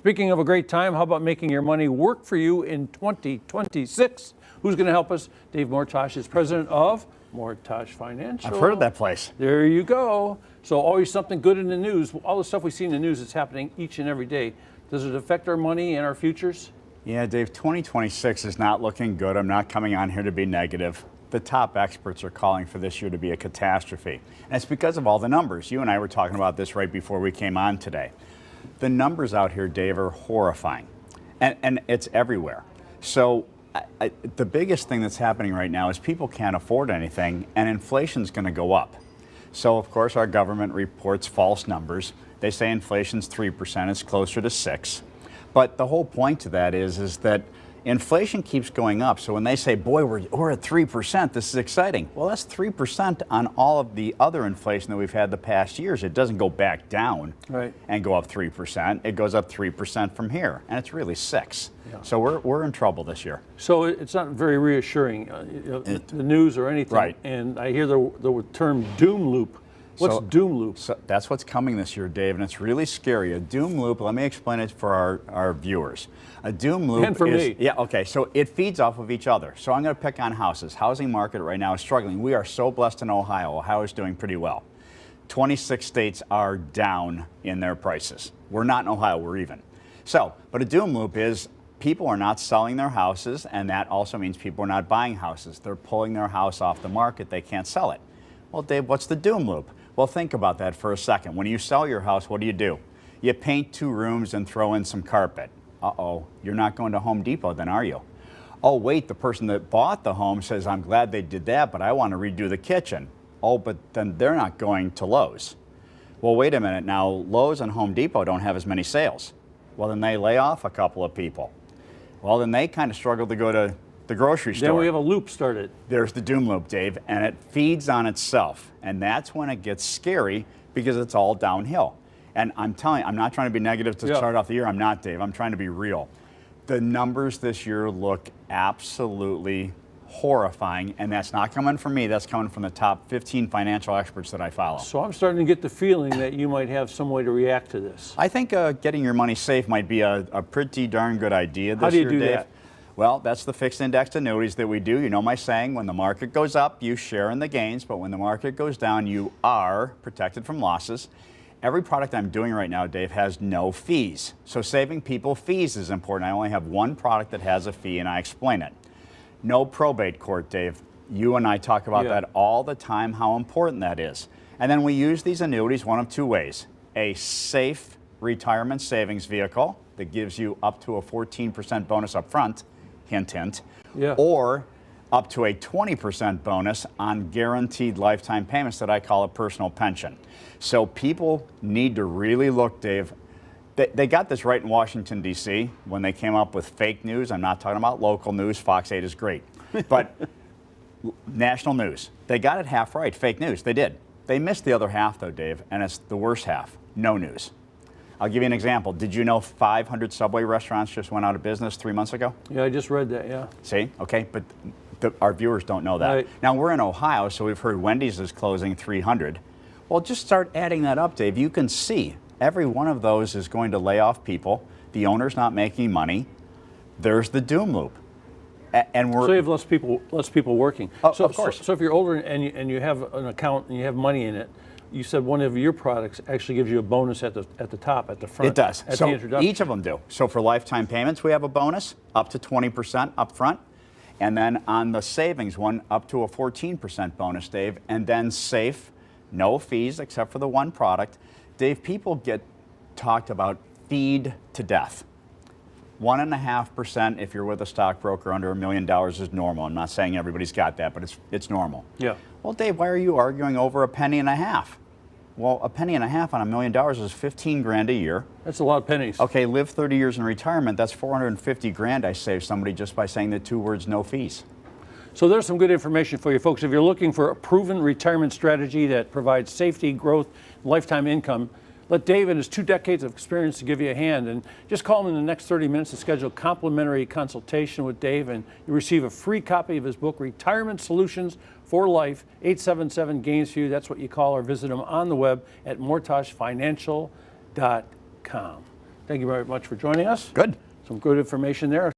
Speaking of a great time, how about making your money work for you in 2026? Who's going to help us? Dave Mortach is president of Mortach Financial. I've heard of that place. There you go. So always something good in the news. All the stuff we see in the news is happening each and every day. Does it affect our money and our futures? Yeah, Dave, 2026 is not looking good. I'm not coming on here to be negative. The top experts are calling for this year to be a catastrophe. And it's because of all the numbers. You and I were talking about this right before we came on today. The numbers out here, Dave, are horrifying. And it's everywhere. So the biggest thing that's happening right now is people can't afford anything, and inflation's going to go up. So, of course, our government reports false numbers. They say inflation's 3%. It's closer to 6%. But the whole point to that is that inflation keeps going up. So when they say, boy, we're at 3%, this is exciting. Well, that's 3% on all of the other inflation that we've had the past years. It doesn't go back down and go up 3%. It goes up 3% from here, and it's really 6%. Yeah. So we're in trouble this year. So it's not very reassuring, the news or anything. Right. And I hear the term doom loop. What's doom loop? So that's what's coming this year, Dave, and it's really scary. A doom loop, let me explain it for our viewers. A doom loop and for me. Yeah, okay, so it feeds off of each other. So I'm going to pick on houses. Housing market right now is struggling. We are so blessed in Ohio. Ohio is doing pretty well. 26 states are down in their prices. We're not in Ohio, we're even. So, but a doom loop is people are not selling their houses, and that also means people are not buying houses. They're pulling their house off the market. They can't sell it. Well, Dave, what's the doom loop? Well, think about that for a second. When you sell your house, what do? You paint 2 rooms and throw in some carpet. Uh-oh, you're not going to Home Depot then, are you? Oh, wait, the person that bought the home says, I'm glad they did that, but I want to redo the kitchen. Oh, but then they're not going to Lowe's. Well, wait a minute. Now, Lowe's and Home Depot don't have as many sales. Well, then they lay off a couple of people. Well, then they kind of struggle to go to the grocery store. Then we have a loop started. There's the doom loop, Dave, and it feeds on itself. And that's when it gets scary because it's all downhill. And I'm telling you, I'm not trying to be negative to start off the year. I'm not, Dave. I'm trying to be real. The numbers this year look absolutely horrifying, and that's not coming from me. That's coming from the top 15 financial experts that I follow. So I'm starting to get the feeling that you might have some way to react to this. I think getting your money safe might be a pretty darn good idea this year, Dave. How do you do that? Well, that's the fixed indexed annuities that we do. You know my saying, when the market goes up, you share in the gains, but when the market goes down, you are protected from losses. Every product I'm doing right now, Dave, has no fees. So saving people fees is important. I only have one product that has a fee, and I explain it. No probate court, Dave. You and I talk about that all the time, how important that is. And then we use these annuities one of 2 ways. A safe retirement savings vehicle that gives you up to a 14% bonus up front, hint, hint, or up to a 20% bonus on guaranteed lifetime payments that I call a personal pension. So people need to really look, Dave. They got this right in Washington, D.C. when they came up with fake news. I'm not talking about local news. Fox 8 is great. But national news, they got it half right. Fake news, they did. They missed the other half, though, Dave, and it's the worst half. No news. I'll give you an example. Did you know 500 Subway restaurants just went out of business 3 months ago? Yeah, I just read that, yeah. See? Okay, but our viewers don't know that. Right. Now, we're in Ohio, so we've heard Wendy's is closing 300. Well, just start adding that up, Dave. You can see every one of those is going to lay off people. The owner's not making money. There's the doom loop. And we're so you have less people working. So, of course. So if you're older and you have an account and you have money in it, you said one of your products actually gives you a bonus at the top, at the front. It does. At so the introduction. Each of them do. So for lifetime payments, we have a bonus up to 20% up front. And then on the savings one, up to a 14% bonus, Dave. And then safe, no fees except for the one product. Dave, people get talked about feed to death. 1.5% if you're with a stockbroker under $1 million is normal. I'm not saying everybody's got that, but it's normal. Yeah. Well, Dave, why are you arguing over $0.015? Well, $0.015 on $1 million is 15 grand a year. That's a lot of pennies. Okay, live 30 years in retirement. That's 450 grand I saved somebody just by saying the 2 words, no fees. So there's some good information for you folks. If you're looking for a proven retirement strategy that provides safety, growth, lifetime income, let Dave and his 2 decades of experience to give you a hand. And just call him in the next 30 minutes to schedule a complimentary consultation with Dave, and you receive a free copy of his book, Retirement Solutions for Life, 877 Gains for You. That's what you call, or visit him on the web at mortachfinancial.com. Thank you very much for joining us. Good. Some good information there.